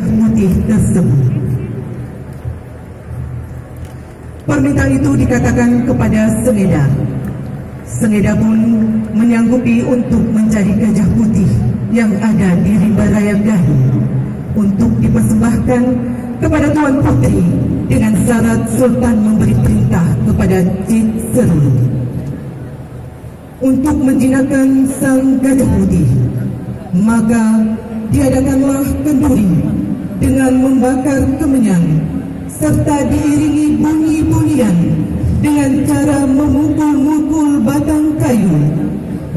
putih tersebut. Permintaan itu dikatakan kepada Sengeda. Sengeda pun menyanggupi untuk mencari gajah putih yang ada di rimba raya Galuh untuk dipersembahkan kepada Tuan Putri dengan syarat Sultan memberi perintah kepada Cik Serul untuk menjinakkan sang gajah putih. Maka diadakanlah kenduri dengan membakar kemenyan serta diiringi bunyi-bunyian dengan cara memukul-mukul batang kayu.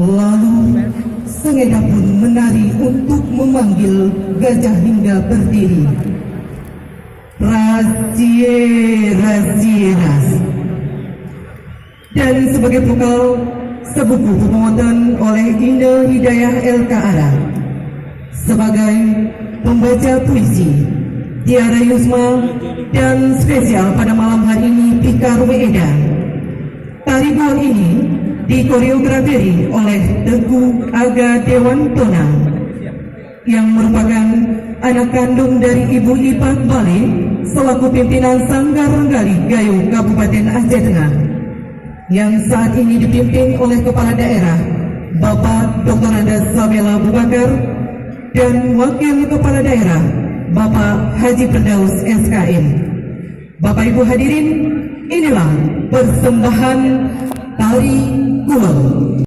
Lalu Sengeda pun menari untuk memanggil gajah hingga berdiri. Rasieras. Dan sebagai vokal sebuku pemotongan oleh Indah Hidayah LKARA. Sebagai pembaca puisi Tiara Yusma, dan spesial pada malam hari ini Pikar Weeda. Tari buang ini dikoreografi oleh Teguh Aga Dewantona yang merupakan anak kandung dari Ibu Ipak Bali selaku pimpinan Sanggar Renggali Gayo Kabupaten Aceh Tengah, yang saat ini dipimpin oleh Kepala Daerah Bapak Dr. Andes Sabela Bubakar dan Wakil Kepala Daerah Bapak Haji Firdaus SKM. Bapak Ibu hadirin, inilah persembahan tari Kulon.